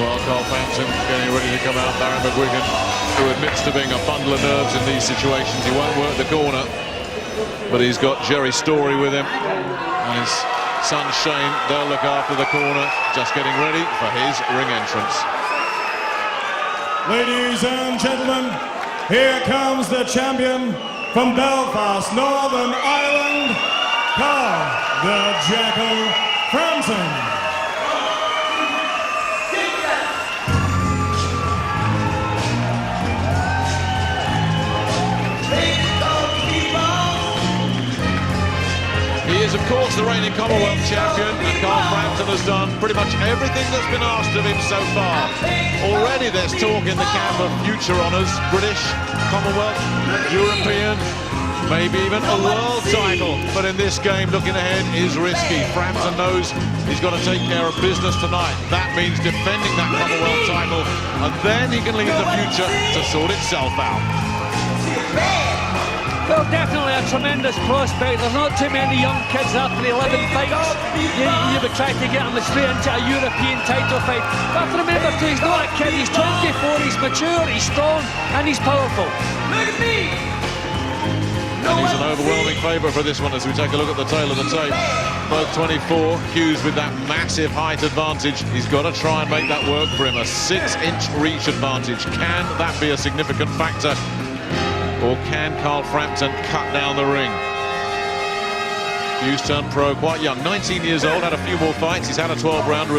Well, Carl Frampton getting ready to come out. Barry McGuigan, who admits to being a bundle of nerves in these situations. He won't work the corner, but he's got Jerry Story with him. And his son Shane, they'll look after the corner, just getting ready for his ring entrance. Ladies and gentlemen, here comes the champion from Belfast, Northern Ireland, Carl the Jackal Frampton. He is, of course, the reigning Commonwealth champion, and Carl Frampton has done pretty much everything that's been asked of him so far. Already there's talk in the camp of future honours, British, Commonwealth, European, maybe even a world title. But in this game, looking ahead is risky. Frampton knows he's got to take care of business tonight. That means defending that Commonwealth title, and then he can leave the future to sort itself out. Well, definitely a tremendous prospect. There's not too many young kids after 11 fights. You would try to get him straight into a European title fight. But remember too, he's not a kid, he's 24, he's mature, he's strong, and he's powerful. Look at me! And he's an overwhelming favourite for this one as we take a look at the tail of the tape. Both 24, Hughes with that massive height advantage. He's got to try and make that work for him. A 6-inch reach advantage. Can that be a significant factor? Or can Carl Frampton cut down the ring? Hughes turned pro quite young, 19 years old, had a few more fights. He's had a 12-rounder,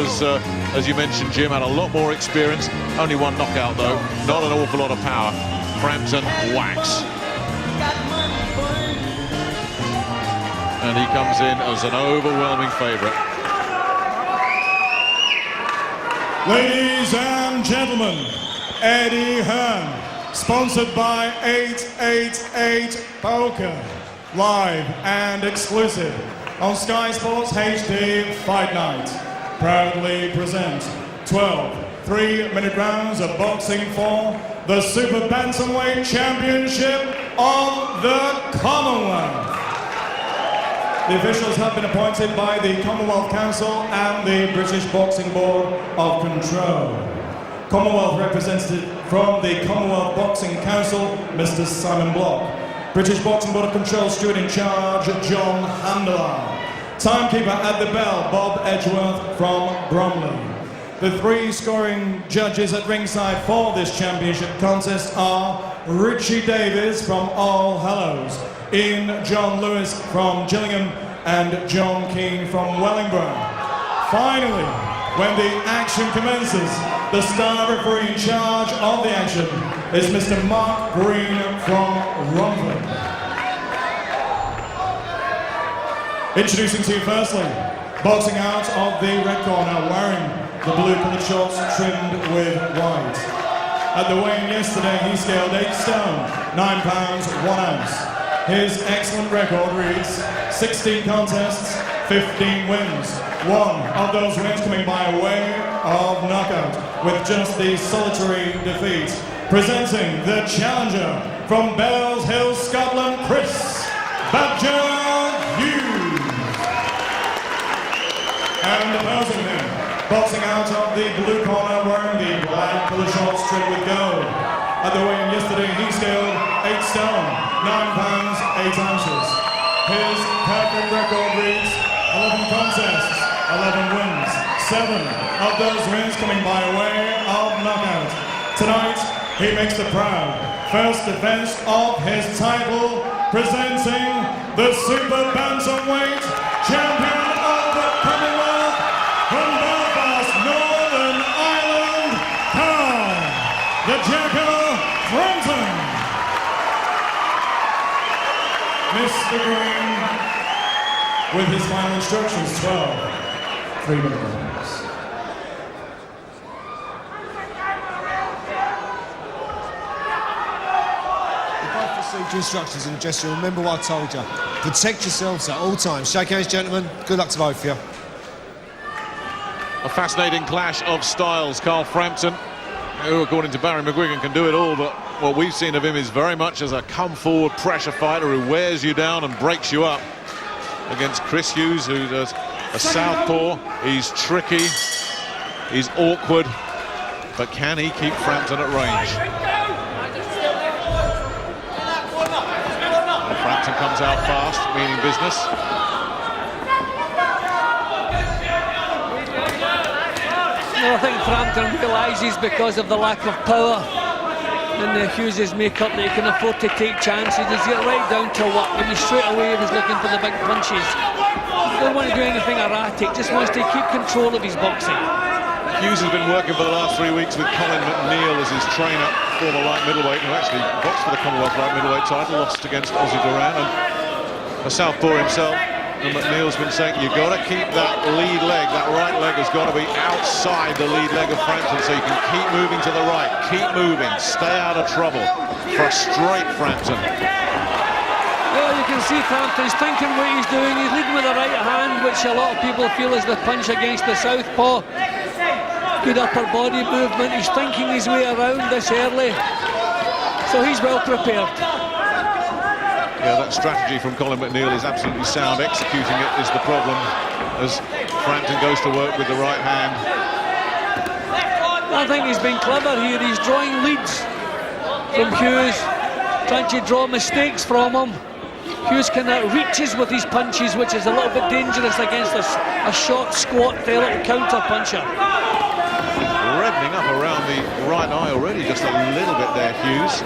as you mentioned, Jim, had a lot more experience. Only one knockout, though. Not an awful lot of power. Frampton whacks. And he comes in as an overwhelming favourite. Ladies and gentlemen, Eddie Hearn, sponsored by 888 Poker, live and exclusive on Sky Sports HD Fight Night. Proudly present 12 3-minute rounds of boxing for the Super Bantamweight Championship of the Commonwealth. The officials have been appointed by the Commonwealth Council and the British Boxing Board of Control. Commonwealth representative from the Commonwealth Boxing Council, Mr. Simon Block. British Boxing Board of Control steward in charge, John Handler. Timekeeper at the bell, Bob Edgeworth from Bromley. The three scoring judges at ringside for this championship contest are Richie Davies from All Hallows, Ian John Lewis from Gillingham, and John Keane from Wellingborough. Finally, when the action commences, the star referee in charge of the action is Mr. Mark Green from Romford. Introducing to you firstly, boxing out of the red corner, wearing the blue coloured shorts trimmed with white. At the weigh-in yesterday, he scaled 8 stone, 9 pounds, 1 ounce. His excellent record reads 16 contests, 15 wins. One of those wins coming by way of knockout, with just the solitary defeat. Presenting the challenger from Bells Hill, Scotland, Kris Hughes. And opposing him, boxing out of the blue corner, wearing the black colour shorts trimmed with gold. At the weigh-in yesterday, he scaled 8 stone, 9 pounds, 8 ounces. His perfect record reads 11 contests, 11 wins, 7 of those wins coming by way of knockout. Tonight, he makes the proud first defense of his title, presenting the Super Bantamweight Champion of the Commonwealth from Belfast, Northern Ireland, Carl the Jackal Frampton. Mr. Green, with his final instructions, 12 3-minute rounds. You both received your instructions, and just remember what I told you. Protect yourselves at all times. Shake hands, gentlemen. Good luck to both of you. A fascinating clash of styles. Carl Frampton, who according to Barry McGuigan can do it all, but what we've seen of him is very much as a come-forward pressure fighter who wears you down and breaks you up. Against Kris Hughes, who's a southpaw. He's tricky, he's awkward, but can he keep Frampton at range? And Frampton comes out fast, meaning business. Well, I think Frampton realises because of the lack of power in the Hughes' make-up that he can afford to take chances. He's get right down to work. I mean, straight away he was looking for the big punches. Don't want to do anything erratic, just wants to keep control of his boxing. Hughes has been working for the last 3 weeks with Colin McNeil as his trainer, former light middleweight, who actually boxed for the Commonwealth light middleweight title, lost against Ozzy Duran, and a southpaw himself. And McNeil's been saying, you've got to keep that lead leg, that right leg has got to be outside the lead leg of Frampton so you can keep moving to the right, keep moving, stay out of trouble, frustrate Frampton. Well, you can see Frampton's thinking what he's doing. He's leading with the right hand, which a lot of people feel is the punch against the southpaw. Good upper body movement. He's thinking his way around this early, so he's well prepared. Yeah, that strategy from Colin McNeil is absolutely sound. Executing it is the problem as Frampton goes to work with the right hand. I think he's been clever here. He's drawing leads from Hughes, trying to draw mistakes from him. Hughes kind of reaches with his punches, which is a little bit dangerous against a short, squat, little counter puncher. Reddening up around the right eye already, just a little bit there, Hughes.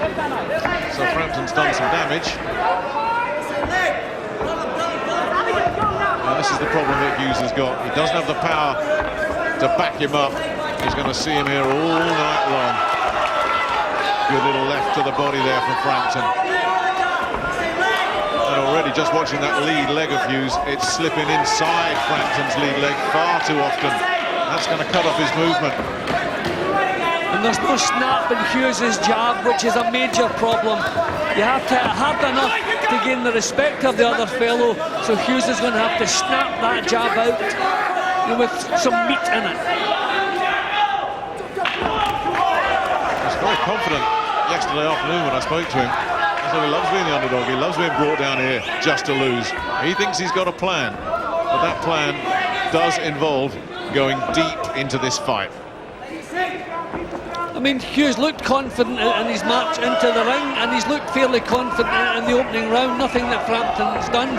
So Frampton's done some damage. Now, this is the problem that Hughes has got. He doesn't have the power to back him up. He's going to see him here all night long. Good little left to the body there from Frampton. And already just watching that lead leg of Hughes, it's slipping inside Frampton's lead leg far too often. That's going to cut off his movement. And there's no snap in Hughes' jab, which is a major problem. You have to hit hard enough to gain the respect of the other fellow, so Hughes is going to have to snap that jab out with some meat in it. He was very confident yesterday afternoon when I spoke to him. He said he loves being the underdog, he loves being brought down here just to lose. He thinks he's got a plan, but that plan does involve going deep into this fight. I mean, Hughes looked confident in his march into the ring, and he's looked fairly confident in the opening round. Nothing that Frampton's done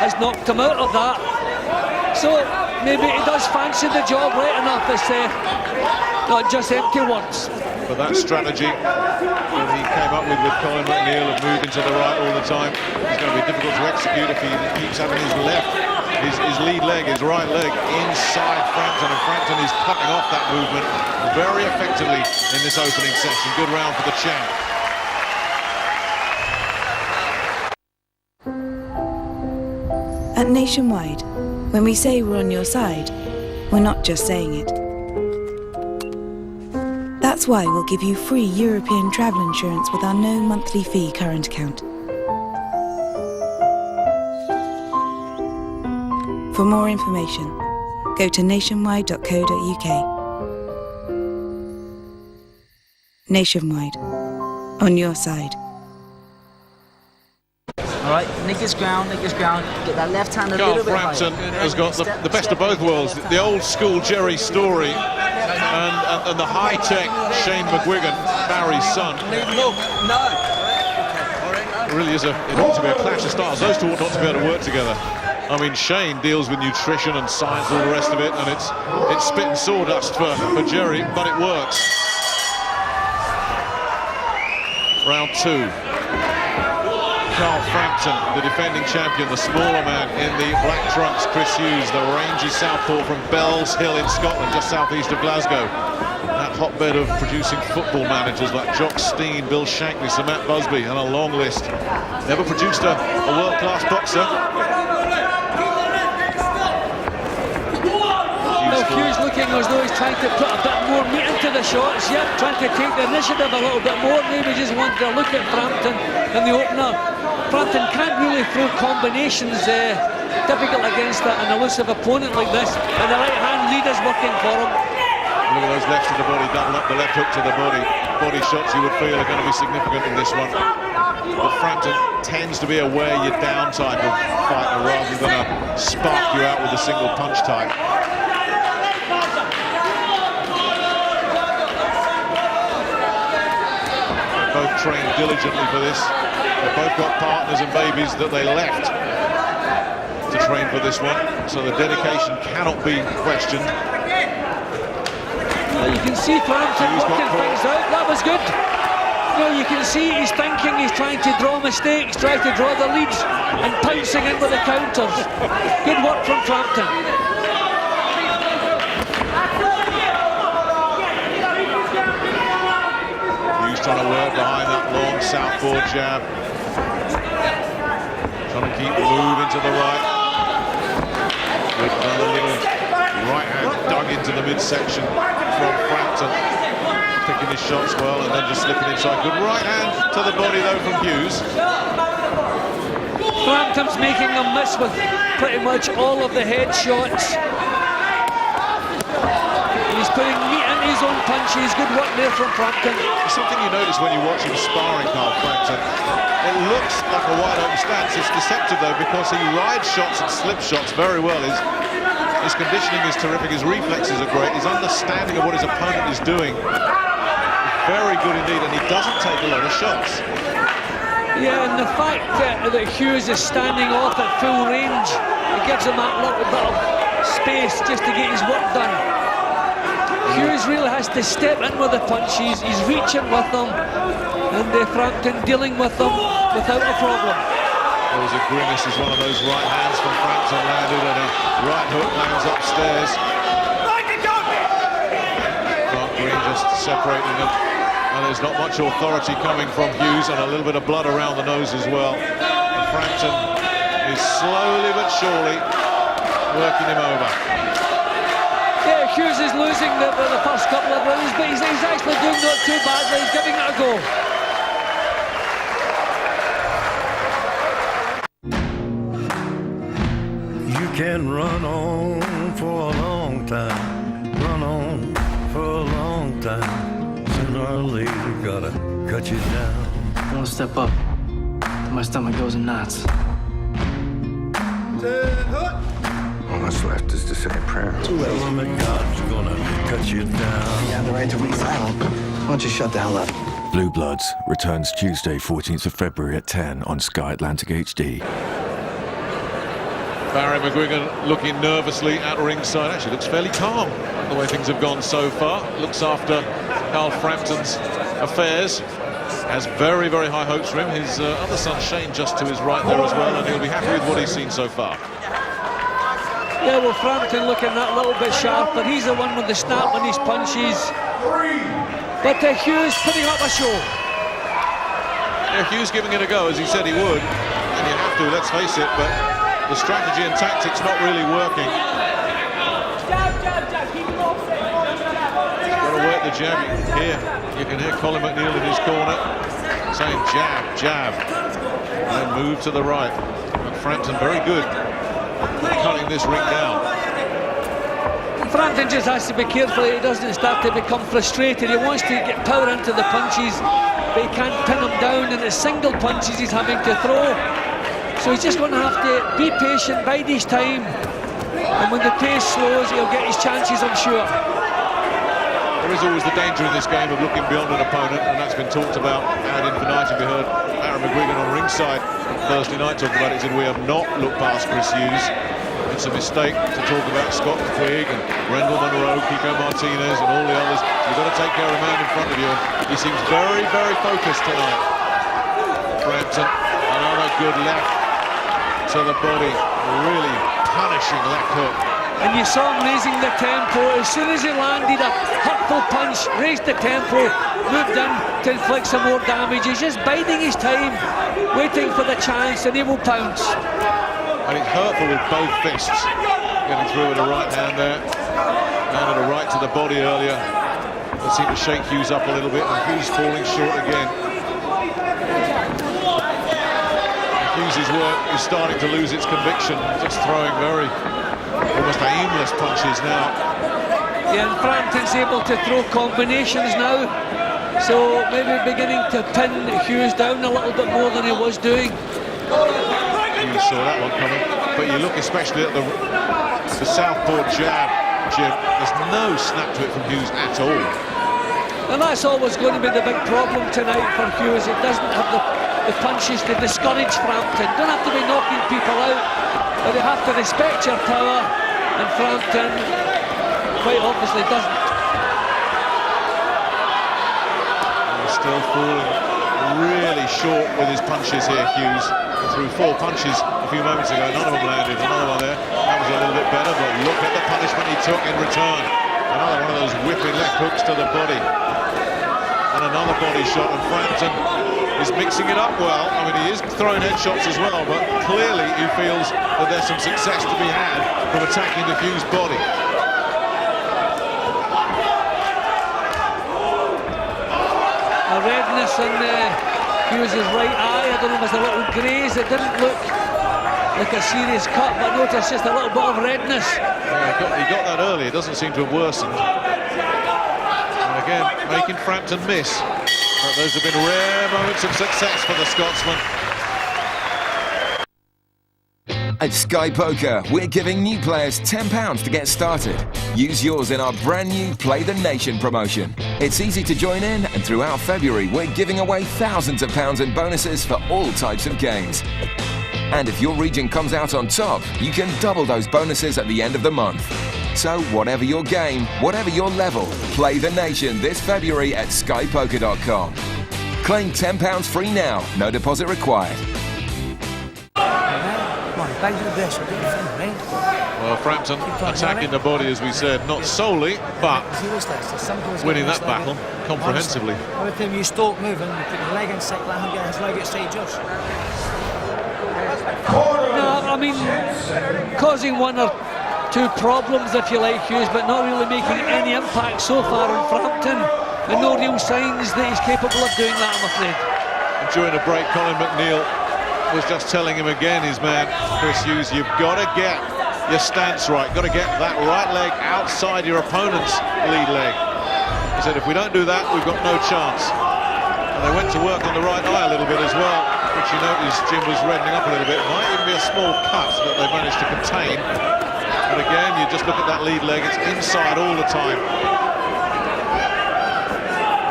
has knocked him out of that. So maybe he does fancy the job right enough. It's not just empty words. But that strategy that he came up with Colin McNeil of moving to the right all the time is going to be difficult to execute if he keeps having his left, his lead leg, his right leg inside Frampton, and Frampton is cutting off that movement very effectively in this opening session. Good round for the champ. At Nationwide, when we say we're on your side, we're not just saying it. That's why we'll give you free European travel insurance with our no monthly fee current account. For more information, go to nationwide.co.uk. Nationwide, on your side. All right, nick his ground, get that left hand a little bit higher. Frampton has got the best of both worlds, the old school Jerry Story and the high-tech Shane McGuigan, Barry's son. It really is it ought to be a clash of styles. Those two ought not to be able to work together. I mean, Shane deals with nutrition and science, all the rest of it, and it's spit and sawdust for Jerry, but it works. Round two. Carl Frampton, the defending champion, the smaller man in the black trunks, Kris Hughes, the rangy southpaw from Bells Hill in Scotland, just southeast of Glasgow. That hotbed of producing football managers like Jock Stein, Bill Shankly, Sir Matt Busby, and a long list. Never produced a world-class boxer. Hughes looking as though he's trying to put a bit more meat into the shots, yep, trying to take the initiative a little bit more. Maybe just wanted to look at Frampton in the opener. Frampton can't really throw combinations difficult against an elusive opponent like this, and the right hand lead is working for him. Look at those lefts to the body, double up the left hook to the body. Body shots you would feel are going to be significant in this one. But Frampton tends to be a wear you down type of fighter rather than a spark you out with a single punch type. trained diligently for this. They've both got partners and babies that they left to train for this one, so the dedication cannot be questioned. Well, you can see Frampton working things out. That was good. You know, you can see he's thinking, he's trying to draw mistakes, trying to draw the leads and pouncing in with the counters. Good work from Frampton. Hughes trying to work behind that long southpaw jab. Trying to keep moving to the right. With another little right hand dug into the midsection from Frampton. Picking his shots well and then just slipping inside. Good right hand to the body though from Hughes. Frampton's making a miss with pretty much all of the head shots. He's putting meat in his own punches. Good work there from Frampton. There's something you notice when you watch him sparring, Carl Frampton. It looks like a wide open stance. It's deceptive though because he rides shots and slip shots very well. His conditioning is terrific. His reflexes are great. His understanding of what his opponent is doing is very good indeed, and he doesn't take a lot of shots. Yeah, and the fact that Hughes is standing off at full range, it gives him that little bit of space just to get his work done. Hughes really has to step in with the punches. He's reaching with them, and Frampton dealing with them without a problem. There was a grimace as one of those right hands from Frampton landed, and a right hook lands upstairs. Clark Green just separating them, and there's not much authority coming from Hughes, and a little bit of blood around the nose as well. And Frampton is slowly but surely working him over. Yeah, Hughes is losing the first couple of rounds, but he's actually doing not too badly. He's giving it a go. You can run on for a long time, run on for a long time. Sooner or later, gotta cut you down. Don't step up. My stomach goes in knots. All that's left is to say a prayer. Tell them that God's gonna cut you down. You have the right to remain silent. Why don't you shut the hell up? Blue Bloods returns Tuesday, 14th of February at 10 on Sky Atlantic HD. Barry McGuigan looking nervously at ringside. Actually looks fairly calm the way things have gone so far. Looks after Carl Frampton's affairs. Has very, very high hopes for him. His other son Shane just to his right there as well, and he'll be happy with what he's seen so far. Yeah, well, Frampton looking that little bit sharper. He's the one with the snap on his punches. But Hughes putting up a show. Yeah, Hughes giving it a go as he said he would, and you have to, let's face it, but the strategy and tactics not really working. Got to work the jab. You can hear Colin McNeil in his corner saying jab, jab, and then move to the right. And Frampton very good at cutting this ring down. Frampton just has to be careful he doesn't start to become frustrated. He wants to get power into the punches, but he can't pin him down, and it's single punches he's having to throw. So he's just going to have to be patient, bide his time, and when the pace slows, he'll get his chances, I'm sure. There is always the danger in this game of looking beyond an opponent, and that's been talked about ad infinitum. We heard Barry McGuigan on ringside Thursday night talking about it. He said, we have not looked past Kris Hughes. It's a mistake to talk about Scott Quigg and Rendell Monroe, Kiko Martinez and all the others. You've got to take care of the man in front of you, and he seems very, very focused tonight. Frampton, another good left to the body, really punishing left hook. And you saw him raising the tempo. As soon as he landed a hurtful punch, raised the tempo, moved in to inflict some more damage. He's just biding his time, waiting for the chance, and he will pounce. And it's hurtful with both fists. Getting through with a right hand there. Landed a right to the body earlier. That seemed to shake Hughes up a little bit, and Hughes falling short again. Hughes' work is starting to lose its conviction, just throwing very almost aimless punches now. Yeah, and Frampton's able to throw combinations now, so maybe beginning to pin Hughes down a little bit more than he was doing. Hughes saw that one coming, but you look especially at the southpaw jab, Jim. There's no snap to it from Hughes at all. And that's always going to be the big problem tonight for Hughes. It doesn't have the punches to discourage Frampton. Don't have to be knocking people out, but you have to respect your power, and Frampton quite obviously doesn't. He's still falling really short with his punches here, Hughes. He threw 4 punches a few moments ago, none of them landed. Another one there, that was a little bit better, but look at the punishment he took in return. Another one of those whipping left hooks to the body. And another body shot, and Frampton is mixing it up well. I mean, he is throwing headshots as well, but clearly he feels that there's some success to be had from attacking the Hughes body. A redness in Hughes' right eye. I don't know if it's a little graze. It didn't look like a serious cut, but I noticed just a little bit of redness. Yeah, he got that early. It doesn't seem to have worsened. And again, making Frampton miss. But those have been rare moments of success for the Scotsman. At Sky Poker, we're giving new players £10 to get started. Use yours in our brand new Play the Nation promotion. It's easy to join in, and throughout February, we're giving away thousands of pounds in bonuses for all types of games. And if your region comes out on top, you can double those bonuses at the end of the month. So whatever your game, whatever your level, Play the Nation this February at skypoker.com. Claim £10 free now, no deposit required. Well, Frampton attacking the body, as we said, not solely, but winning that battle comprehensively. Every time you stop moving, you put your leg inside, let him get his leg outside yours. No, I mean, causing 1 or 2 problems, if you like, Hughes, but not really making any impact so far on Frampton, and no real signs that he's capable of doing that, I'm afraid. And during the break, Colin McNeil was just telling him again, his man, Kris Hughes, you've got to get your stance right, got to get that right leg outside your opponent's lead leg. He said, if we don't do that, we've got no chance. And they went to work on the right eye a little bit as well, which you noticed Jim was reddening up a little bit. Might even be a small cut that they managed to contain. But again, you just look at that lead leg, it's inside all the time.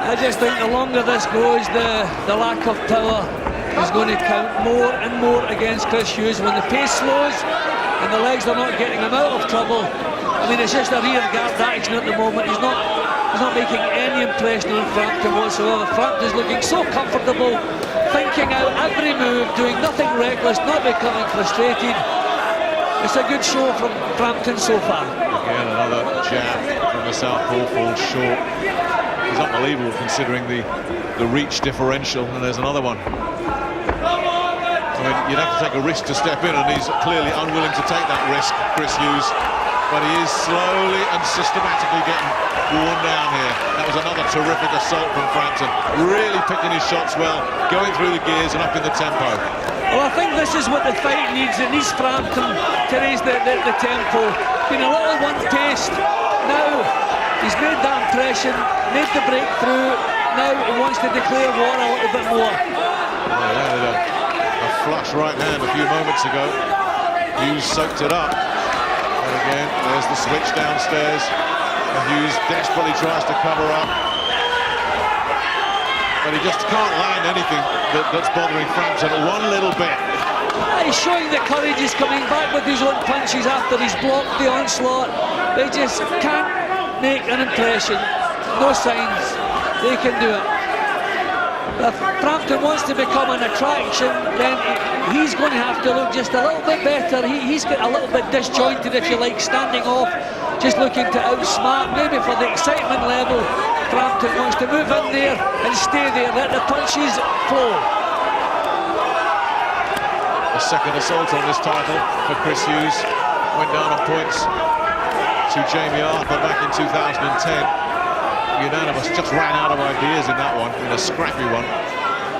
I just think the longer this goes, the lack of power is going to count more and more against Kris Hughes. When the pace slows and the legs are not getting him out of trouble, I mean, it's just a rear guard action at the moment. He's not making any impression on Frampton whatsoever. Frampton's looking so comfortable, thinking out every move, doing nothing reckless, not becoming frustrated. It's a good show from Frampton so far. Again, another jab from the southpaw, falls short. He's unbelievable considering the reach differential, and there's another one. I mean, you'd have to take a risk to step in, and he's clearly unwilling to take that risk, Kris Hughes. But he is slowly and systematically getting worn down here. That was another terrific assault from Frampton. Really picking his shots well, going through the gears and up in the tempo. Well, I think this is what the fight needs. It needs Frampton to raise the tempo. Been a little one-paced. Now he's made that impression, made the breakthrough. Now he wants to declare war a little bit more. Well, a flush right hand a few moments ago. Hughes soaked it up. And again, there's the switch downstairs. And Hughes desperately tries to cover up. But he just can't land anything that's bothering Frampton one little bit. He's showing the courage. He's coming back with his own punches after he's blocked the onslaught. They just can't make an impression. No signs they can do it. If Frampton wants to become an attraction, then he's going to have to look just a little bit better. He's got a little bit disjointed, if you like, standing off, just looking to outsmart, maybe for the excitement level. Frampton wants to move in there and stay there, let the punches flow. The second assault on this title for Kris Hughes. Went down on points to Jamie Arthur back in 2010. Unanimous, just ran out of ideas in that one, in a scrappy one.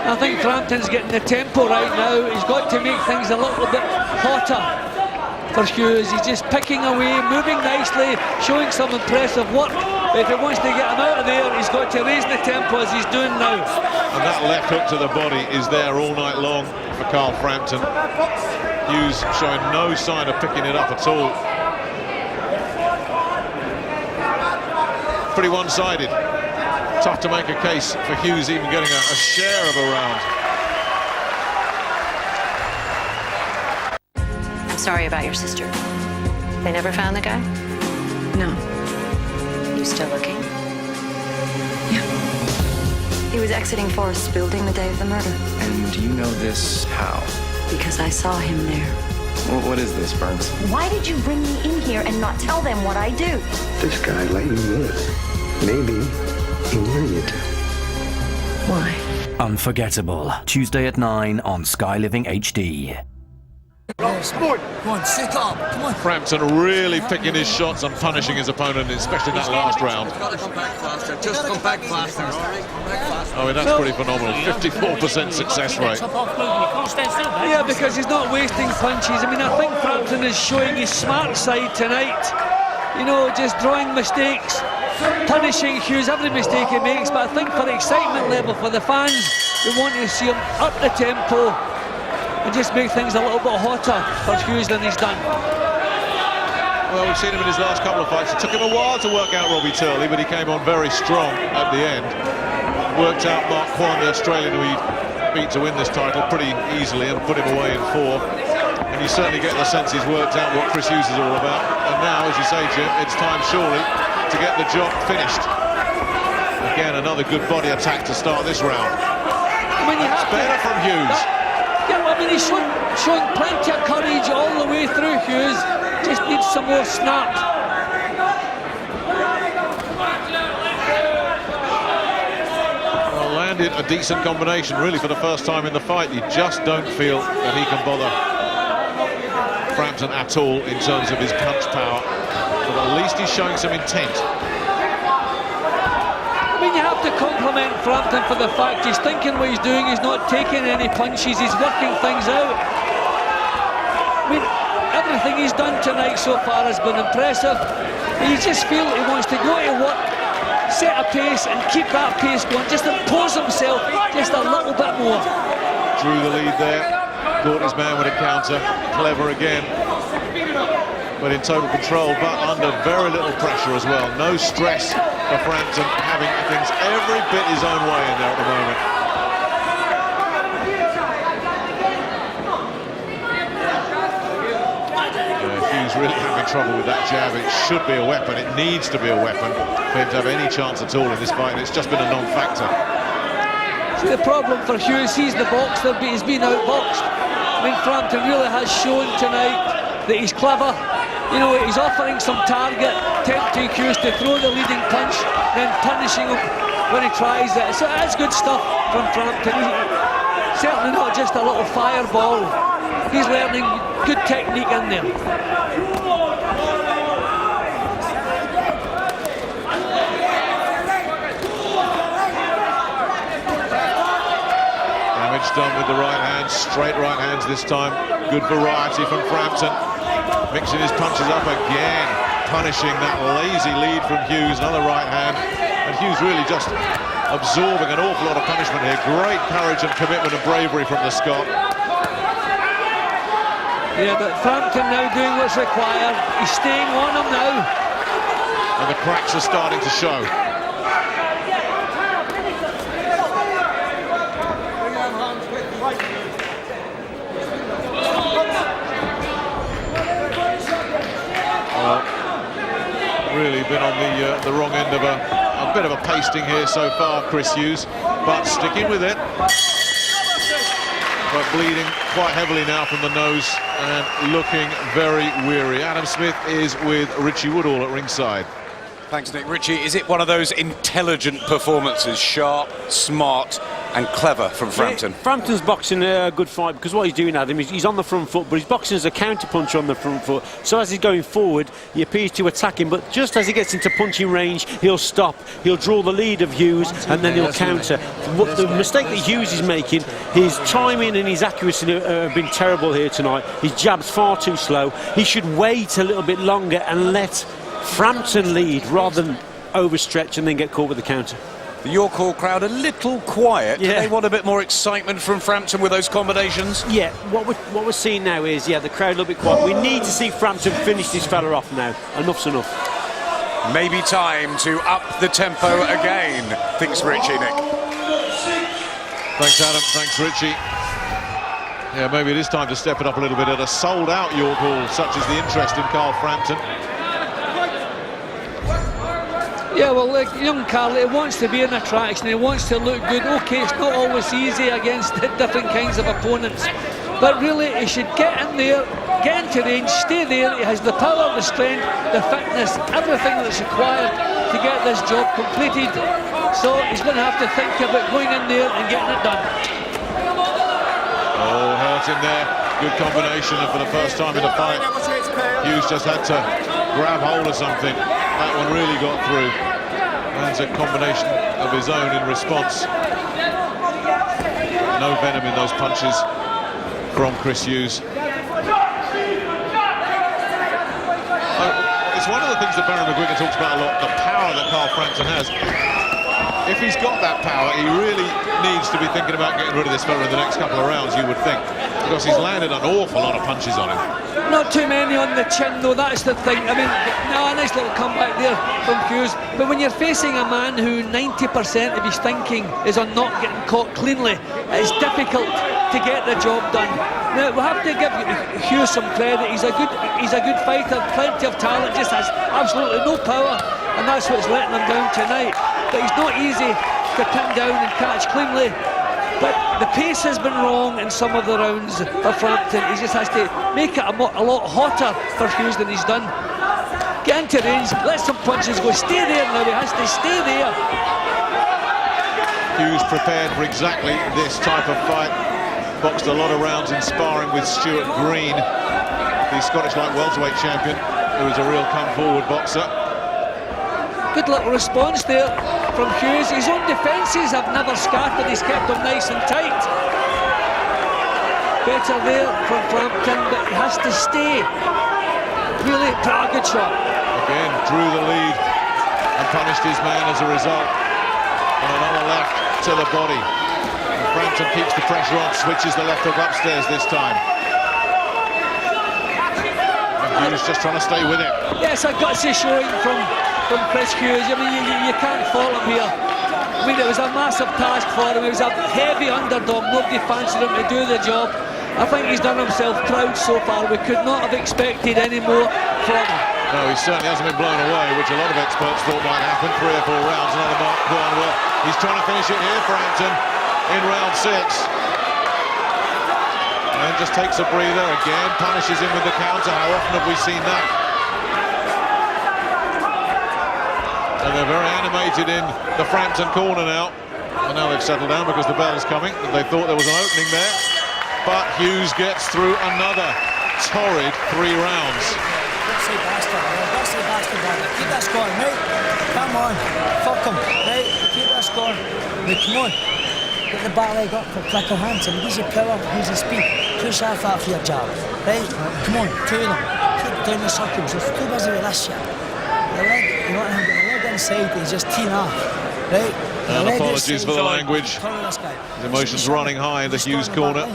I think Frampton's getting the tempo right now. He's got to make things a little bit hotter for Hughes. He's just picking away, moving nicely, showing some impressive work. If he wants to get him out of there, he's got to raise the tempo as he's doing now. And that left hook to the body is there all night long for Carl Frampton. Hughes showing no sign of picking it up at all. Pretty one-sided. Tough to make a case for Hughes even getting a share of a round. I'm sorry about your sister. They never found the guy? No. You still looking? Yeah. He was exiting Forest's building the day of the murder. And do you know this how? Because I saw him there. What is this, Burns? Why did you bring me in here and not tell them what I do? This guy let you live. Maybe he wanted you to. Why? Unforgettable. Tuesday at 9 on Sky Living HD. Come on, sit up. Come on. Frampton really picking his shots and punishing his opponent, especially that last round. Got to come back faster. Just come back faster. I mean, that's pretty phenomenal. 54% success rate. Yeah, because he's not wasting punches. I mean, I think Frampton is showing his smart side tonight. You know, just drawing mistakes, punishing Hughes every mistake he makes. But I think for the excitement level for the fans, we want to see him up the tempo and just make things a little bit hotter for Hughes than he's done. Well, we've seen him in his last couple of fights. It took him a while to work out Robbie Turley, but he came on very strong at the end. Worked out Mark Kwan, the Australian who he beat to win this title pretty easily and put him away in 4. And you certainly get the sense he's worked out what Kris Hughes is all about. And now, as you say, Jim, it's time surely to get the job finished. Again, another good body attack to start this round. I mean, it's better from Hughes. Yeah, I mean, he's shown plenty of courage all the way through, Hughes. Just needs some more snap. Well, landed a decent combination, really, for the first time in the fight. You just don't feel that he can bother Frampton at all in terms of his punch power. But at least he's showing some intent. I mean, you have to compliment Frampton for the fact he's thinking what he's doing, he's not taking any punches, he's working things out. I mean, everything he's done tonight so far has been impressive. And you just feel he wants to go to work, set a pace and keep that pace going, just impose himself just a little bit more. Drew the lead there, caught his man with a counter, clever again. But in total control, but under very little pressure as well. No stress for Frampton, having things every bit his own way in there at the moment. Hughes really having trouble with that jab. It should be a weapon. It needs to be a weapon for him to have any chance at all in this fight. It's just been a non-factor. See, the problem for Hughes, he's the boxer, but he's been outboxed. I mean, Frampton really has shown tonight that he's clever. You know, he's offering some target, tempting Hughes to throw the leading punch, then punishing him when he tries it. So that's good stuff from Frampton. He's certainly not just a little fireball. He's learning good technique in there. Damage done with the right hand, straight right hands this time. Good variety from Frampton. Mixing his punches up again, punishing that lazy lead from Hughes, another right hand. And Hughes really just absorbing an awful lot of punishment here. Great courage and commitment and bravery from the Scot. Yeah, but Frampton now doing what's required. He's staying on him now. And the cracks are starting to show. Really been on the wrong end of a bit of a pasting here so far, Kris Hughes, but sticking with it. But bleeding quite heavily now from the nose and looking very weary. Adam Smith is with Richie Woodall at ringside. Thanks, Nick. Richie, is it one of those intelligent performances, sharp, smart and clever from Frampton? Yeah, Frampton's boxing a good fight because what he's doing, Adam, is he's on the front foot, but he's boxing as a counter-puncher on the front foot. So as he's going forward, he appears to attack him, but just as he gets into punching range, he'll stop, he'll draw the lead of Hughes, and then he'll counter. The mistake that Hughes is making, his timing and his accuracy have been terrible here tonight. His jab's far too slow. He should wait a little bit longer and let Frampton lead rather than overstretch and then get caught with the counter. The York Hall crowd a little quiet. Yeah. Do they want a bit more excitement from Frampton with those combinations? Yeah, what we're seeing now is, the crowd a little bit quiet. We need to see Frampton finish this fella off now. Enough's enough. Maybe time to up the tempo again, thinks Richie, Nick. Thanks, Adam. Thanks, Richie. Yeah, maybe it is time to step it up a little bit at a sold-out York Hall, such as the interest in Carl Frampton. Yeah, well, like young Carl, he wants to be an attraction, he wants to look good. Okay, it's not always easy against different kinds of opponents, but really he should get in there, get into range, stay there. He has the power, the strength, the fitness, everything that's required to get this job completed. So he's going to have to think about going in there and getting it done. Oh, hurt in there. Good combination, and for the first time in the fight, Hughes just had to grab hold of something. That one really got through. Lands a combination of his own in response. No venom in those punches from Kris Hughes. It's one of the things that Barry McGuigan talks about a lot, the power that Carl Frampton has. If he's got that power, he really needs to be thinking about getting rid of this fella in the next couple of rounds, you would think, because he's landed an awful lot of punches on him. Not too many on the chin, though, that's the thing. I mean, no, a nice little comeback there from Hughes, but when you're facing a man who 90% of his thinking is on not getting caught cleanly, it's difficult to get the job done. Now, we'll have to give Hughes some credit. He's a good fighter, plenty of talent, just has absolutely no power, and that's what's letting him down tonight. But he's not easy to pin down and catch cleanly. But the pace has been wrong in some of the rounds for Frampton. He just has to make it a lot hotter for Hughes than he's done. Get into range, let some punches go, stay there now, he has to stay there. Hughes prepared for exactly this type of fight. Boxed a lot of rounds in sparring with Stuart Green, the Scottish light welterweight champion, who is a real come-forward boxer. Good little response there from Hughes. His own defences have never scattered, he's kept them nice and tight. Better there from Frampton, but he has to stay. Really put a good shot. Again, drew the lead and punished his man as a result. And another left to the body. And Frampton keeps the pressure on, switches the left hook upstairs this time. And Hughes just trying to stay with it. Yes, a gutsy showing from Kris Hughes. I mean, you can't fault him here. I mean, it was a massive task for him. He was a heavy underdog. Nobody fancied him to do the job. I think he's done himself proud so far. We could not have expected any more from him. No, he certainly hasn't been blown away, which a lot of experts thought might happen. 3 or 4 rounds, another mark gone. Well, he's trying to finish it here, Frampton, in round 6. And just takes a breather again, punishes him with the counter. How often have we seen that? And they're very animated in the Frampton corner now. And now they've settled down because the bell's coming. They thought there was an opening there. But Hughes gets through another torrid 3 rounds. Keep that score, mate. Come on. Fuck him, right? Keep that score. Mate, come on. Get the back leg up for Clicker Hampton. Use your power, use your speed. Push half out for your jab. Right? Come on, 2 of them. Keep down the circles. You're too busy with this shit. The leg, you want him to get the leg inside, he's just teeing off. Right? And apologies for the language. His emotions running high in the Hughes corner.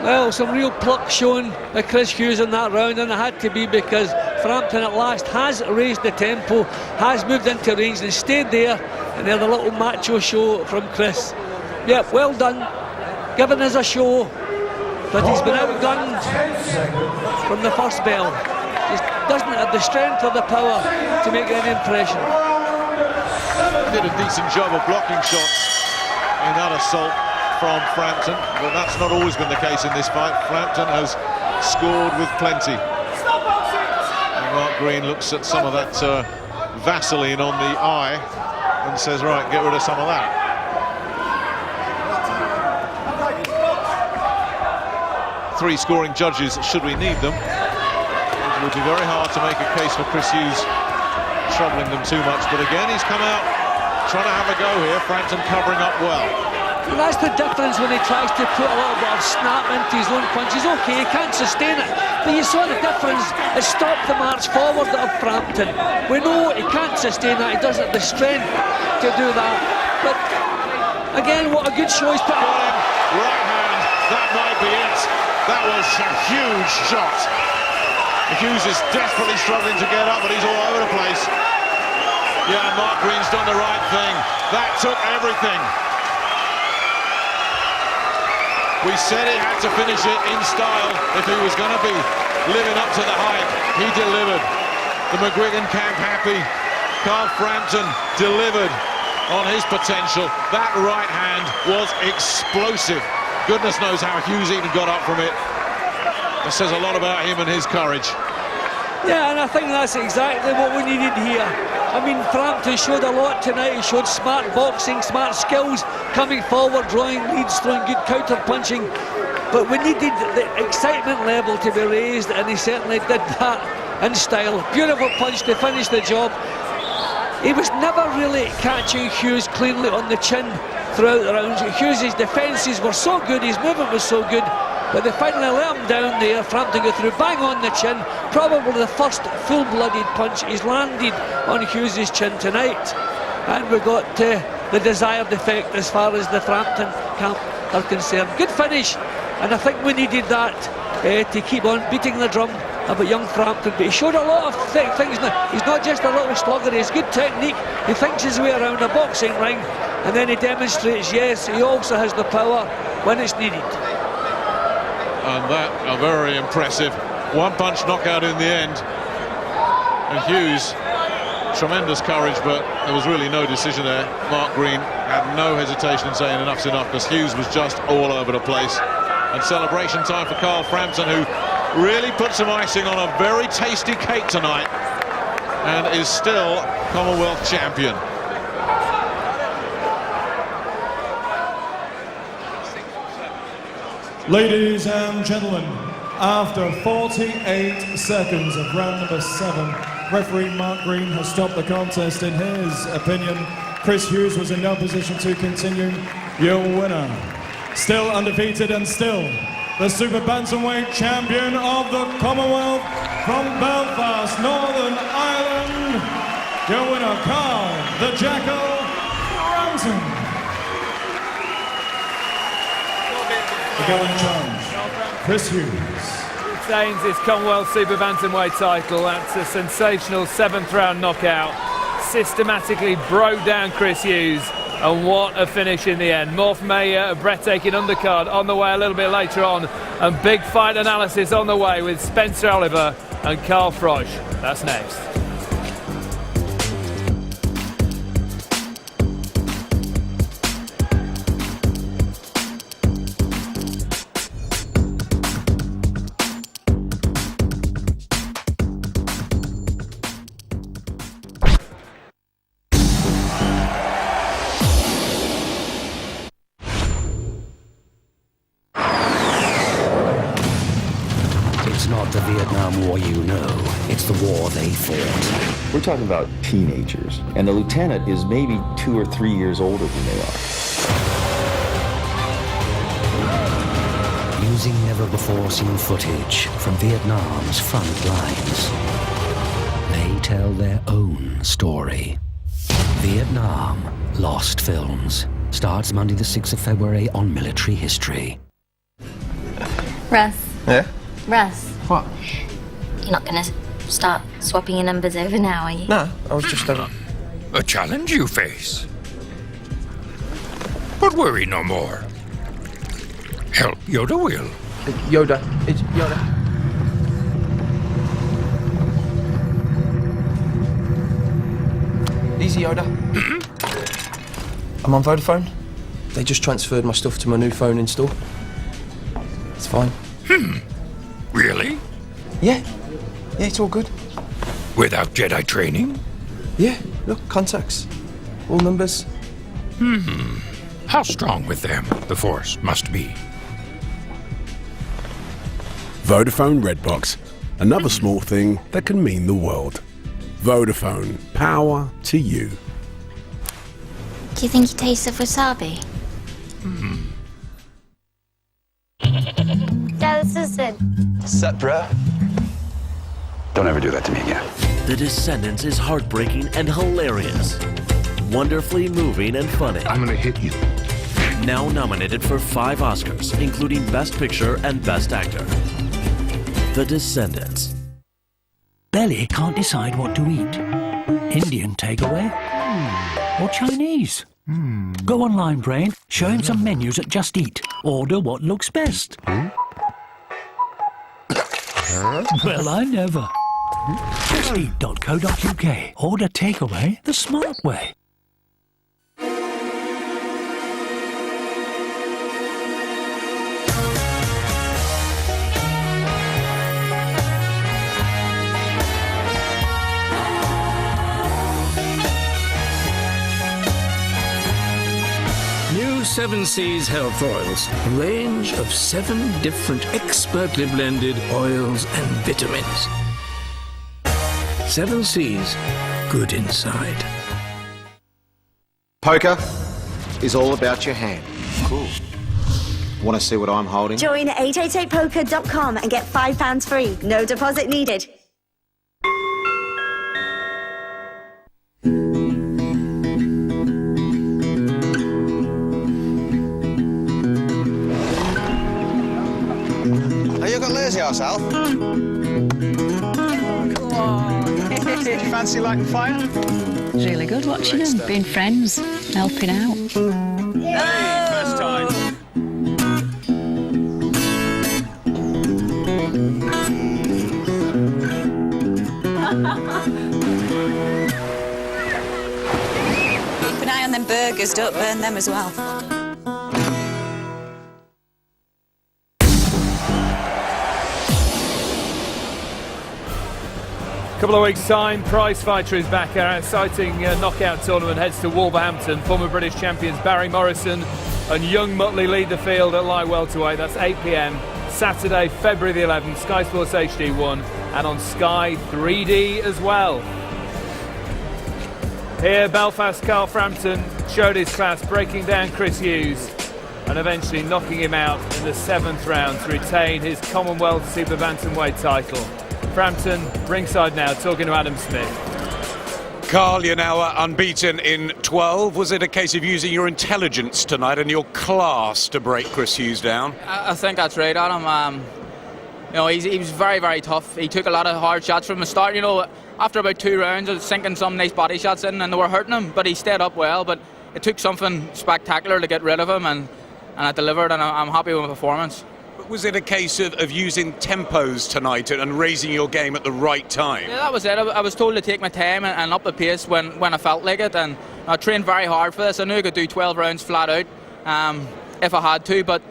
Well, some real pluck shown by Kris Hughes in that round, and it had to be because Frampton at last has raised the tempo, has moved into range and stayed there, and then the little macho show from Kris. Yeah, well done, giving us a show, but he's been outgunned from the first bell. He doesn't have the strength or the power to make any impression. Did a decent job of blocking shots in that assault from Frampton, but that's not always been the case in this fight. Frampton has scored with plenty. And Mark Green looks at some of that Vaseline on the eye and says, right, get rid of some of that. Three scoring judges, should we need them. It would be very hard to make a case for Kris Hughes troubling them too much, but again he's come out trying to have a go here. Frampton covering up well. And that's the difference when he tries to put a little bit of snap into his own punches. Okay, he can't sustain it, but you saw the difference. It stopped the march forward of Frampton. We know he can't sustain that, he doesn't have the strength to do that. But again, what a good show he's put on. Right hand, that might be it. That was a huge shot. Hughes is desperately struggling to get up, but he's all over the place. Yeah, Mark Green's done the right thing. That took everything. We said he had to finish it in style if he was going to be living up to the hype. He delivered. The McGuigan camp happy. Carl Frampton delivered on his potential. That right hand was explosive. Goodness knows how Hughes even got up from it. That says a lot about him and his courage. Yeah, and I think that's exactly what we needed here. I mean, Frampton showed a lot tonight. He showed smart boxing, smart skills, coming forward, drawing leads, throwing good counter-punching. But we needed the excitement level to be raised, and he certainly did that in style. Beautiful punch to finish the job. He was never really catching Hughes cleanly on the chin throughout the rounds. Hughes' defences were so good, his movement was so good, but they finally let him down there. Frampton got through, bang on the chin. Probably the first full-blooded punch he's landed on Hughes' chin tonight. And we got the desired effect as far as the Frampton camp are concerned. Good finish, and I think we needed that to keep on beating the drum about young Frampton. But he showed a lot of things now. He's not just a little slugger, he has good technique. He thinks his way around a boxing ring, and then he demonstrates, yes, he also has the power when it's needed. And that, very impressive. One-punch knockout in the end. And Hughes, tremendous courage, but there was really no decision there. Mark Green had no hesitation in saying enough's enough, because Hughes was just all over the place. And celebration time for Carl Frampton, who really put some icing on a very tasty cake tonight and is still Commonwealth champion. Ladies and gentlemen, after 48 seconds of round number 7, referee Mark Green has stopped the contest. In his opinion, Kris Hughes was in no position to continue. Your winner, still undefeated and still the super bantamweight champion of the Commonwealth from Belfast, Northern Ireland, your winner, Carl the Jackal Frampton. The girl in charge, Kris Hughes. Retains his Commonwealth Super Bantamweight title. That's a sensational 7th round knockout. Systematically broke down Kris Hughes, and what a finish in the end. More from a breathtaking undercard on the way a little bit later on, and big fight analysis on the way with Spencer Oliver and Carl Frosch. That's next. The Vietnam War you know, it's the war they fought. We're talking about teenagers, and the lieutenant is maybe 2 or 3 years older than they are. Using never-before-seen footage from Vietnam's front lines, they tell their own story. Vietnam Lost Films starts Monday the 6th of February on Military History. Russ. Yeah? Russ. What? You're not going to start swapping your numbers over now, are you? No, I was just a challenge you face. But worry no more. Help Yoda will. Yoda. It's Yoda. Easy, Yoda. I'm on Vodafone. They just transferred my stuff to my new phone in store. It's fine. Really? Yeah. Yeah, it's all good. Without Jedi training? Yeah, look, contacts. All numbers. How strong with them the Force must be. Vodafone Redbox. Another small thing that can mean the world. Vodafone. Power to you. Do you think he tastes of wasabi? Dad, this is it. Set, bruh. Don't ever do that to me again. The Descendants is heartbreaking and hilarious. Wonderfully moving and funny. I'm gonna hit you. Now nominated for 5 Oscars, including Best Picture and Best Actor. The Descendants. belly can't decide what to eat. Indian takeaway? Or Chinese? Go online, Brain. Show him some menus at Just Eat. Order what looks best. Well, I never. JustEat.co.uk. Order takeaway the smart way. New 7 Seas Health Oils, a range of 7 different expertly blended oils and vitamins. 7 Seas, good inside. Poker is all about your hand. Cool. Want to see what I'm holding? Join 888poker.com and get £5 free. No deposit needed. Yourself. Come on. Did you fancy lighting fire? It's really good watching them, being friends, helping out. Hey, first time. Keep an eye on them burgers, don't burn them as well. Couple of weeks' time, prize fighter is back. Our exciting knockout tournament heads to Wolverhampton. Former British champions Barry Morrison and young Muttley lead the field at light welterweight. That's 8 p.m. Saturday, February the 11th. Sky Sports HD1 and on Sky 3D as well. Here, Belfast Carl Frampton showed his class, breaking down Kris Hughes and eventually knocking him out in the 7th round to retain his Commonwealth Super Bantamweight title. Frampton ringside now, talking to Adam Smith. Carl, you're now unbeaten in 12. Was it a case of using your intelligence tonight and your class to break Kris Hughes down? I think that's right, Adam. You know, he was very, very tough. He took a lot of hard shots from the start. You know, after about 2 rounds, I was sinking some nice body shots in, and they were hurting him. But he stayed up well. But it took something spectacular to get rid of him, and I delivered, and I'm happy with my performance. Was it a case of using tempos tonight and raising your game at the right time? Yeah, that was it. I was told to take my time and up the pace when I felt like it, and I trained very hard for this. I knew I could do 12 rounds flat out if I had to, but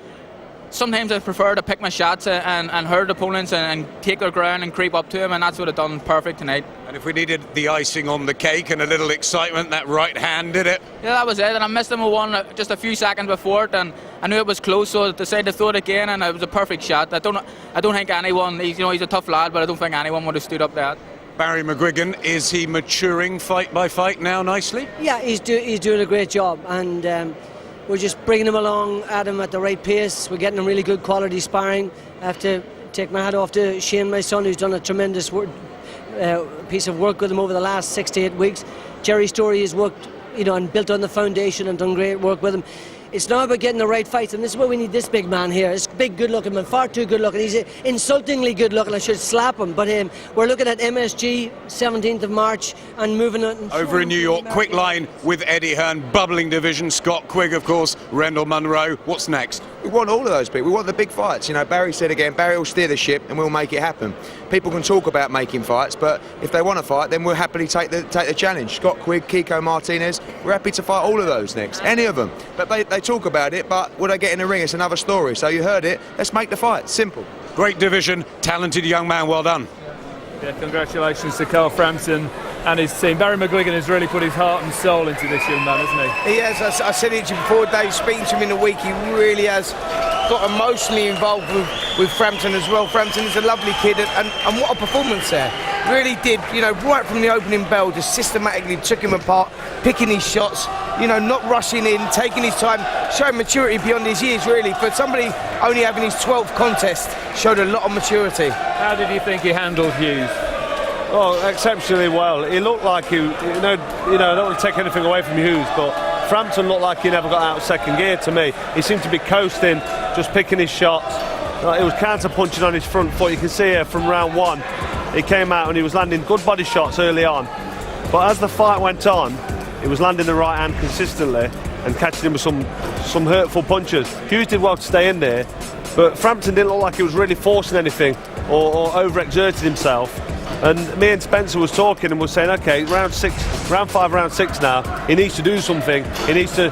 sometimes I prefer to pick my shots and hurt opponents and take their ground and creep up to them, and that's what I've done perfect tonight. And if we needed the icing on the cake and a little excitement, that right hand did it? Yeah, that was it, and I missed him with one just a few seconds before it, and I knew it was close, so I decided to throw it again, and it was a perfect shot. I don't think anyone, he's a tough lad, but I don't think anyone would have stood up there. Barry McGuigan, is he maturing fight by fight now nicely? Yeah, he's doing a great job, and we're just bringing him along at the right pace. We're getting him really good quality sparring. I have to take my hat off to Shane, my son, who's done a tremendous piece of work with him over the last 6 to 8 weeks. Jerry Story has worked, and built on the foundation and done great work with him. It's now about getting the right fights, and this is where we need this big man here. This big, good-looking man, far too good-looking. He's insultingly good-looking. I should slap him. But we're looking at MSG, 17th of March, and moving on. Over in New York, quick line with Eddie Hearn, bubbling division. Scott Quigg, of course, Rendell Munro. What's next? We want all of those people. We want the big fights. Barry said again, Barry will steer the ship and we'll make it happen. People can talk about making fights, but if they want to fight, then we'll happily take the challenge. Scott Quigg, Kiko Martinez, we're happy to fight all of those next, any of them. But they talk about it, but will they get in the ring? It's another story. So you heard it, let's make the fight, simple. Great division, talented young man, well done. Yeah, congratulations to Carl Frampton and his team. Barry McGuigan has really put his heart and soul into this young man, hasn't he? He has. I said it to you before, Dave, speaking to him in the week, he really has got emotionally involved with Frampton as well. Frampton is a lovely kid, and what a performance there. Really did, right from the opening bell, just systematically took him apart, picking his shots, not rushing in, taking his time, showing maturity beyond his years, really. For somebody only having his 12th contest, showed a lot of maturity. How did you think he handled Hughes? Oh, exceptionally well. He looked like I don't want to take anything away from Hughes, but Frampton looked like he never got out of second gear to me. He seemed to be coasting, just picking his shots. He was counter-punching on his front foot. You can see here from round one, he came out and he was landing good body shots early on. But as the fight went on, he was landing the right hand consistently and catching him with some hurtful punches. Hughes did well to stay in there, but Frampton didn't look like he was really forcing anything or overexerted himself. And me and Spencer was talking and was saying, okay, round 5, round 6 now, he needs to do something. He needs to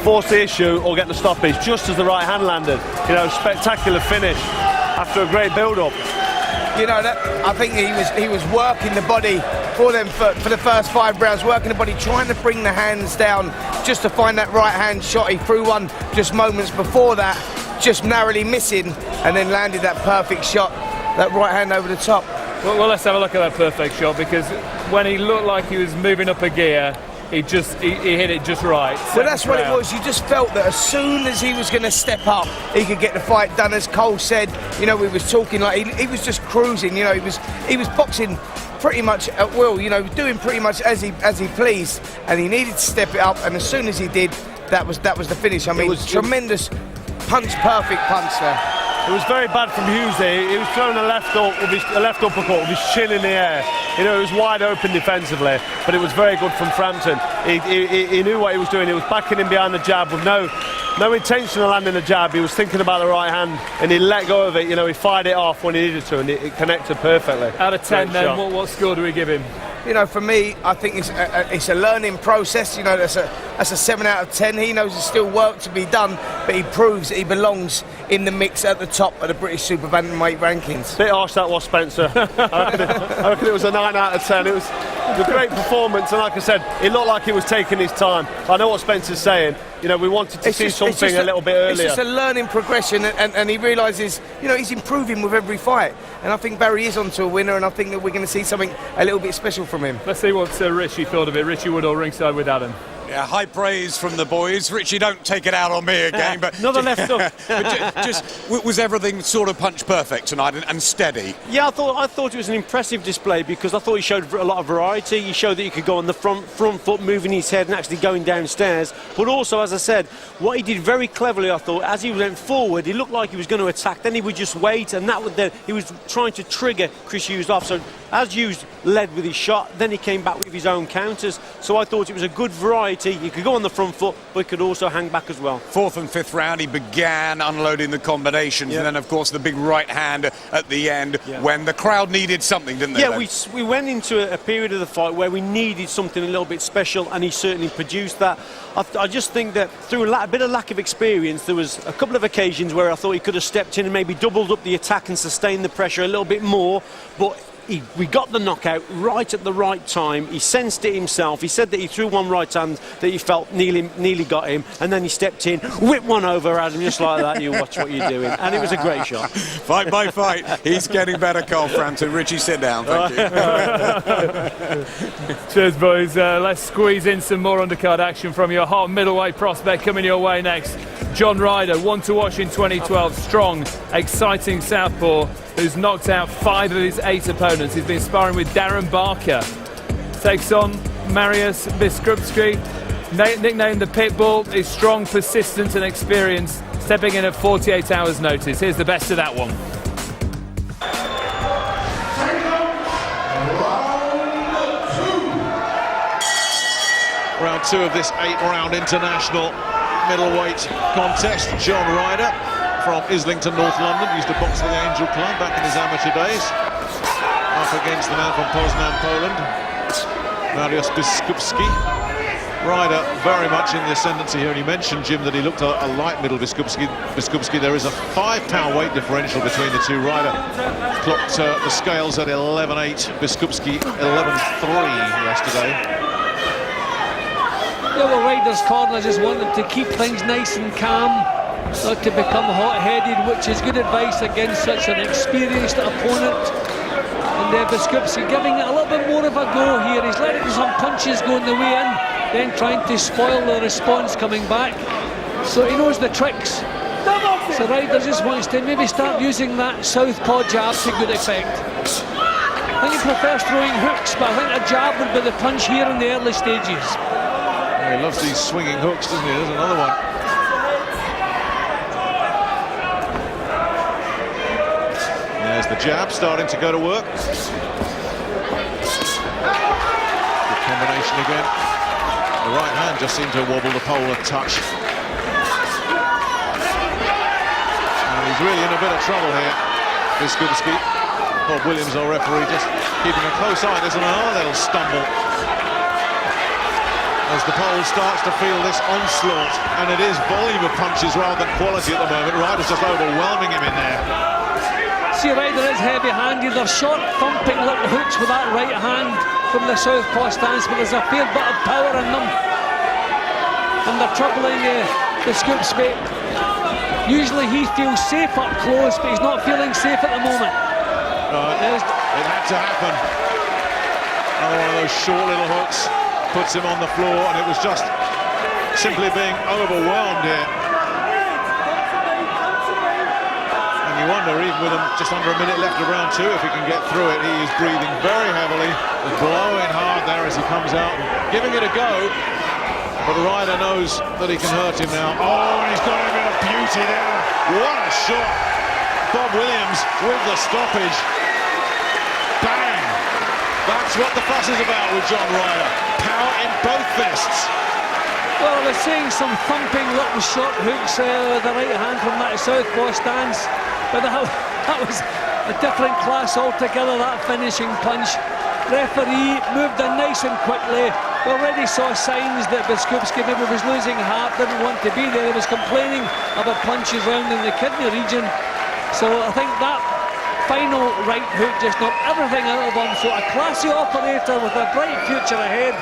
force the issue or get the stoppage, just as the right hand landed. You know, spectacular finish after a great build-up. You know, I think he was working the body for them for the first 5 rounds, working the body, trying to bring the hands down just to find that right hand shot. He threw one just moments before that, just narrowly missing, and then landed that perfect shot, that right hand over the top. Well, let's have a look at that perfect shot, because when he looked like he was moving up a gear, he hit it just right. Well, that's what it was. You just felt that as soon as he was going to step up, he could get the fight done. As Cole said, you know, we was talking like he was just cruising. You know, he was boxing pretty much at will. You know, doing pretty much as he pleased, and he needed to step it up. And as soon as he did, that was the finish. I mean, it was tremendous perfect punch there. It was very bad from Hughes there. He was throwing a left uppercut with his chin in the air. You know, it was wide open defensively, but it was very good from Frampton. He knew what he was doing. He was backing him behind the jab with no intention of landing the jab. He was thinking about the right hand, and he let go of it. You know, he fired it off when he needed to, and it connected perfectly. Out of 10, then, what score do we give him? You know, for me, I think it's a learning process. You know, that's a 7 out of 10. He knows there's still work to be done, but he proves that he belongs in the mix at the top of the British super bantamweight rankings. Bit harsh that was, Spencer. I reckon it was a 9 out of 10. It was a great performance, and like I said, it looked like he was taking his time. I know what Spencer's saying. You know, we wanted to see something a little bit earlier. It's just a learning progression, and he realises, you know, he's improving with every fight. And I think Barry is onto a winner, and I think that we're going to see something a little bit special from him. Let's see what Richie thought of it. Richie Woodall ringside with Adam. Yeah, high praise from the boys. Richie, don't take it out on me again. But another left hook. But was everything sort of punch perfect tonight and steady? Yeah, I thought it was an impressive display, because I thought he showed a lot of variety. He showed that he could go on the front foot, moving his head and actually going downstairs. But also, as I said, what he did very cleverly, I thought, as he went forward, he looked like he was going to attack. Then he would just wait, and he was trying to trigger Kris Hughes off. So as Hughes led with his shot, then he came back with his own counters. So I thought it was a good variety. You could go on the front foot, but he could also hang back as well. 4th and 5th round, he began unloading the combinations, and then, of course, the big right hand at the end, when the crowd needed something, didn't they? Yeah, we went into a period of the fight where we needed something a little bit special, and he certainly produced that. I just think that through a bit of lack of experience, there was a couple of occasions where I thought he could have stepped in and maybe doubled up the attack and sustained the pressure a little bit more, but we got the knockout right at the right time. He sensed it himself. He said that he threw one right hand that he felt nearly got him, and then he stepped in, whipped one over Adam just like that. You watch what you're doing, and it was a great shot. Fight by fight, he's getting better, Cole Frampton. Richie, sit down, thank you. Cheers, boys. Let's squeeze in some more undercard action from your hot middleweight prospect coming your way next. John Ryder, one to watch in 2012. Strong, exciting southpaw who's knocked out 5 of his 8 opponents. He's been sparring with Darren Barker. Takes on Marius Biskupski, nicknamed the Pitbull. Is strong, persistent and experienced, stepping in at 48 hours notice. Here's the best of that one. Round 2 of this 8-round international middleweight contest. John Ryder from Islington, North London, used to box for the Angel Club back in his amateur days. Up against the man from Poznan, Poland, Mariusz Biskupski. Ryder very much in the ascendancy here, and you mentioned, Jim, that he looked a light middle Biskupski. There is a 5-pound weight differential between the two. Ryder clocked the scales at 11.8, Biskupski 11.3 yesterday. Yeah, well, Ryder's corner just wanted to keep things nice and calm, not to become hot-headed, which is good advice against such an experienced opponent. And Biskupski giving it a little bit more of a go here. He's letting some punches go on the way in, then trying to spoil the response coming back. So he knows the tricks. So Ryder just wants to maybe start using that southpaw jab to good effect. I think he prefers throwing hooks, but I think a jab would be the punch here in the early stages. Yeah, he loves these swinging hooks, doesn't he? There's another one. There's the jab starting to go to work. Good combination again. The right hand just seemed to wobble the pole a touch. And he's really in a bit of trouble here, Biskupski. Bob Williams, our referee, just keeping a close eye. There's another little stumble as the pole starts to feel this onslaught, and it is volume of punches rather than quality at the moment. Ryder's just overwhelming him in there. See, Ryder is heavy-handed. They're short, thumping little hooks with that right hand from the southpaw stance, but there's a fair bit of power in them, and they're troubling Biskupski. Usually he feels safe up close, but he's not feeling safe at the moment. It had to happen. Another one of those short little hooks puts him on the floor, and it was just simply being overwhelmed here. And you wonder, even with him just under a minute left of round 2, if he can get through it. He is breathing very heavily, blowing hard there as he comes out, and giving it a go. But Ryder knows that he can hurt him now. Oh, and he's got a bit of beauty there. What a shot. Bob Williams with the stoppage. Bang! That's what the fuss is about with John Ryder. Power in both fists. Well, we're seeing some thumping little short hooks with the right hand from that southpaw stance. But that was a different class altogether, that finishing punch. Referee moved in nice and quickly. We already saw signs that Biskupski maybe was losing heart, didn't want to be there. He was complaining about punches round in the kidney region. So I think that final right hook just knocked everything out of him. So a classy operator with a bright future ahead,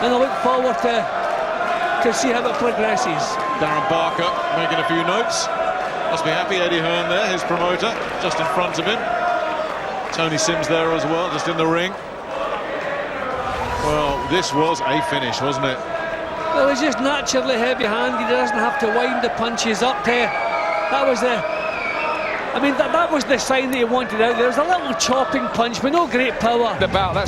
and I look forward to see how it progresses. Darren Barker making a few notes. Must be happy. Eddie Hearn there, his promoter, just in front of him. Tony Sims there as well, just in the ring. Well, this was a finish, wasn't it? Well, he's just naturally heavy-handed. He doesn't have to wind the punches up there. That was that was the sign that he wanted out there. There was a little chopping punch with no great power. The bout, that's